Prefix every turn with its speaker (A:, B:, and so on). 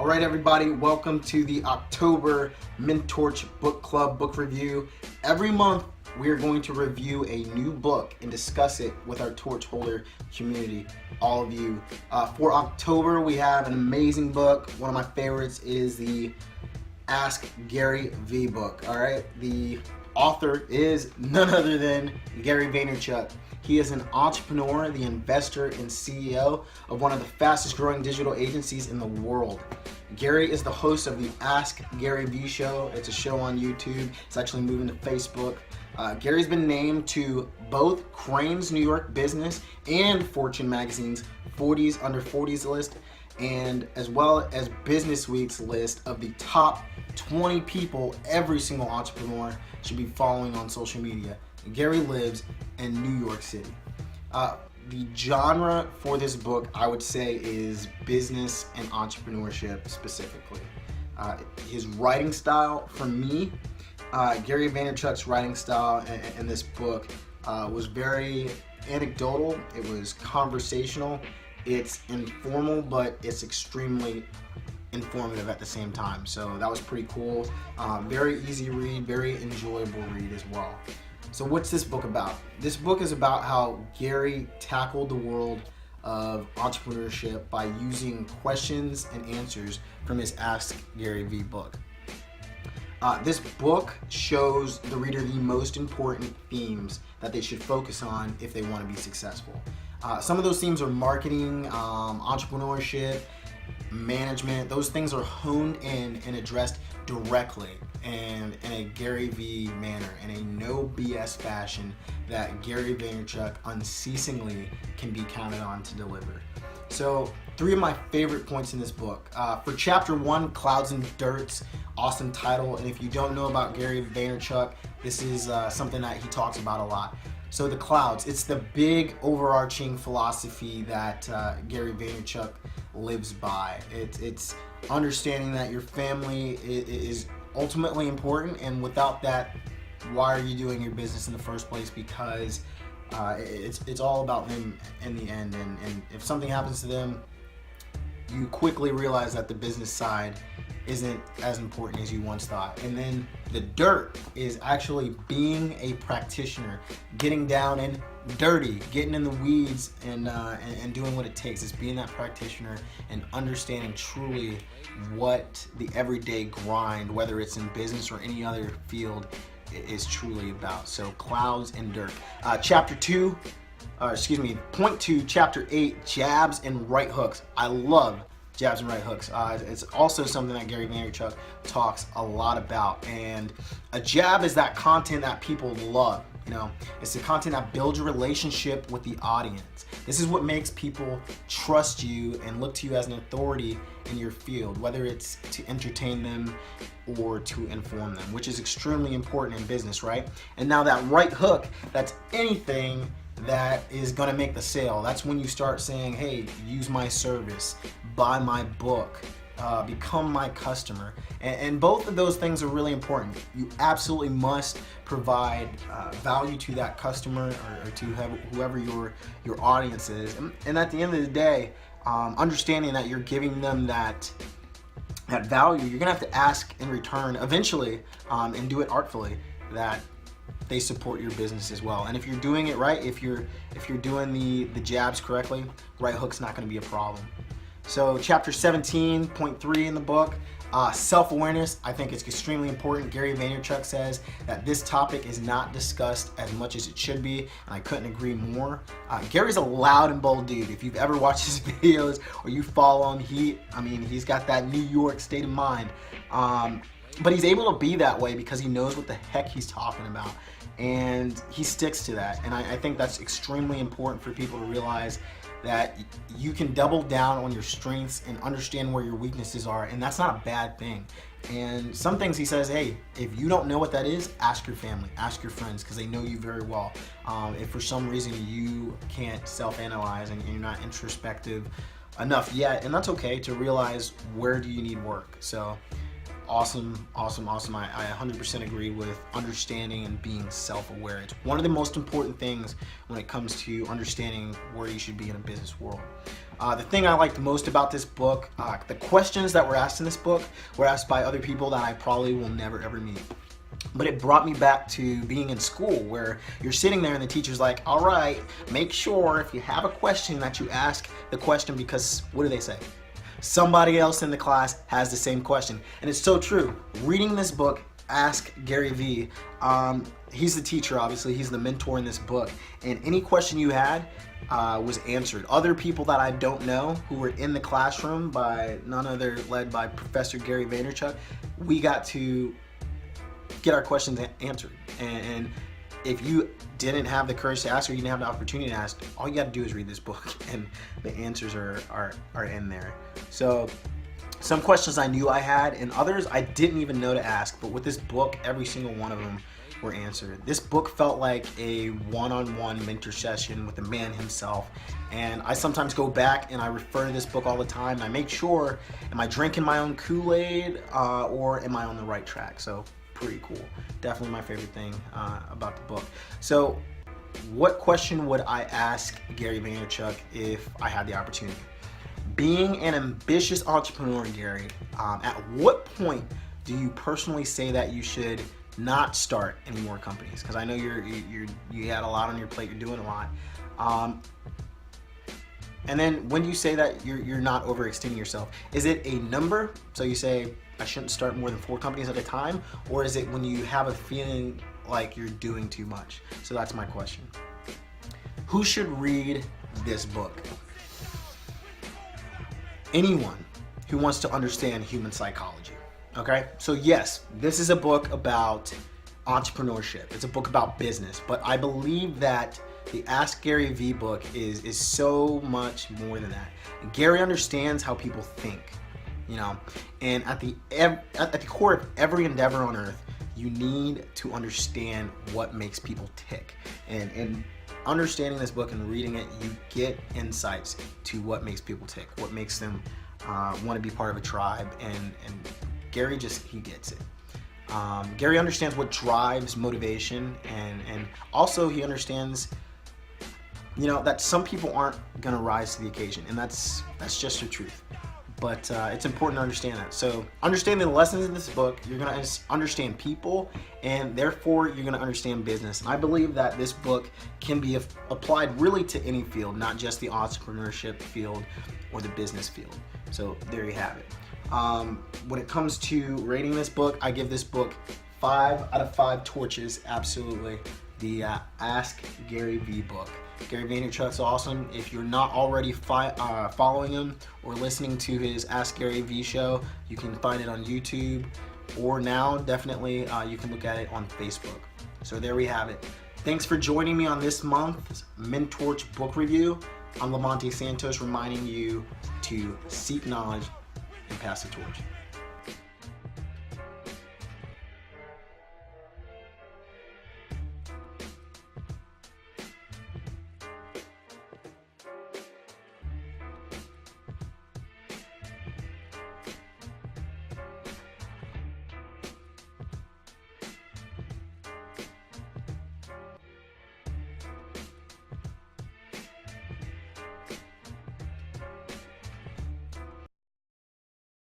A: All right, everybody, welcome to the October Mentorch Book Club book review. Every month, we are going to review a new book and discuss it with our torch holder community, all of you. For October, we have an amazing book. One of my favorites is the Ask Gary V book, all right? The author is none other than Gary Vaynerchuk. He is an entrepreneur, the investor, and CEO of one of the fastest growing digital agencies in the world. Gary is the host of the Ask Gary V show. It's a show on YouTube. It's actually moving to Facebook. Gary's been named to both Crain's New York Business and Fortune Magazine's 40s Under 40s list, and as well as Business Week's list of the top 20 people every single entrepreneur should be following on social media. Gary lives in New York City. The genre for this book, I would say, is business and entrepreneurship specifically. His writing style, for me, Gary Vaynerchuk's writing style in this book was very anecdotal. It was conversational. It's informal, but it's extremely informative at the same time. So that was pretty cool. Very easy read, very enjoyable read as well. So what's this book about? This book is about how Gary tackled the world of entrepreneurship by using questions and answers from his Ask Gary V book. This book shows the reader the most important themes that they should focus on if they want to be successful. Some of those themes are marketing, entrepreneurship, management. Those things are honed in and addressed directly and in a Gary V manner, in a no BS fashion that Gary Vaynerchuk unceasingly can be counted on to deliver. So 3 of my favorite points in this book. For chapter 1, Clouds and Dirts, awesome title. And if you don't know about Gary Vaynerchuk, this is something that he talks about a lot. So the clouds, it's the big overarching philosophy that Gary Vaynerchuk lives by. It's understanding that your family is ultimately important, and without that, why are you doing your business in the first place? Because it's all about them in the end, and if something happens to them, you quickly realize that the business side isn't as important as you once thought. And then the dirt is actually being a practitioner, getting down and dirty, getting in the weeds and doing what it takes. It's being that practitioner and understanding truly what the everyday grind, whether it's in business or any other field, is truly about. So clouds and dirt. Point 2, chapter 8, jabs and right hooks. I love jabs and right hooks. It's also something that Gary Mentorch talks a lot about. And a jab is that content that people love. You know, it's the content that builds a relationship with the audience. This is what makes people trust you and look to you as an authority in your field, whether it's to entertain them or to inform them, which is extremely important in business, right? And now that right hook, that's anything that is going to make the sale. That's when you start saying, hey, use my service, buy my book, become my customer. And both of those things are really important. You absolutely must provide value to that customer or to whoever your audience is. And at the end of the day, understanding that you're giving them that value, you're gonna have to ask in return eventually, and do it artfully, that they support your business as well. And if you're doing it right, if you're doing the jabs correctly, right hook's not gonna be a problem. So chapter 17.3 in the book, self-awareness. I think it's extremely important. Gary Vaynerchuk says that this topic is not discussed as much as it should be, and I couldn't agree more. Gary's a loud and bold dude. If you've ever watched his videos or you follow him, he's got that New York state of mind. But he's able to be that way because he knows what the heck he's talking about, and he sticks to that. And I think that's extremely important for people to realize, that you can double down on your strengths and understand where your weaknesses are, and that's not a bad thing. And some things he says, hey, if you don't know what that is, ask your family, ask your friends, because they know you very well. If for some reason you can't self-analyze and you're not introspective enough yet, and that's okay, to realize where do you need work. So awesome. I 100% agree with understanding and being self-aware. It's one of the most important things when it comes to understanding where you should be in a business world. The thing I liked most about this book, the questions that were asked in this book were asked by other people that I probably will never ever meet. But it brought me back to being in school, where you're sitting there and the teacher's like, all right, make sure if you have a question that you ask the question, because what do they say? Somebody else in the class has the same question. And it's so true. Reading this book, Ask Gary Vee, he's the teacher, obviously. He's the mentor in this book. And any question you had was answered. Other people that I don't know who were in the classroom, by none other led by Professor Gary Vaynerchuk, we got to get our questions answered. And if you didn't have the courage to ask, or you didn't have the opportunity to ask, all you got to do is read this book, and the answers are in there. So some questions I knew I had, and others I didn't even know to ask. But with this book, every single one of them were answered. This book felt like a one-on-one mentor session with the man himself. And I sometimes go back and I refer to this book all the time, and I make sure, am I drinking my own Kool-Aid, or am I on the right track? So pretty cool. Definitely my favorite thing about the book. So what question would I ask Gary Vaynerchuk if I had the opportunity? Being an ambitious entrepreneur, Gary, at what point do you personally say that you should not start any more companies? Because I know you had a lot on your plate, you're doing a lot. And then when you say that you're not overextending yourself, is it a number? So you say, I shouldn't start more than 4 companies at a time? Or is it when you have a feeling like you're doing too much? So that's my question. Who should read this book? Anyone who wants to understand human psychology. Okay? So yes, this is a book about entrepreneurship. It's a book about business. But I believe that the Ask Gary Vee book is so much more than that. And Gary understands how people think. You know, and at the core of every endeavor on earth, you need to understand what makes people tick. And understanding this book and reading it, you get insights to what makes people tick, what makes them want to be part of a tribe. And Gary he gets it. Gary understands what drives motivation, and also he understands, you know, that some people aren't gonna rise to the occasion, and that's just the truth. But it's important to understand that. So understanding the lessons in this book, you're going to understand people, and therefore you're going to understand business. And I believe that this book can be applied really to any field, not just the entrepreneurship field or the business field. So there you have it. When it comes to rating this book, I give this book 5 out of 5 torches, absolutely. The Ask Gary Vee book. Gary Vaynerchuk's awesome. If you're not already following him or listening to his Ask Gary Vee show, you can find it on YouTube, or now definitely you can look at it on Facebook. So there we have it. Thanks for joining me on this month's Mentorch Book Review. I'm Lamonte Santos, reminding you to seek knowledge and pass the torch.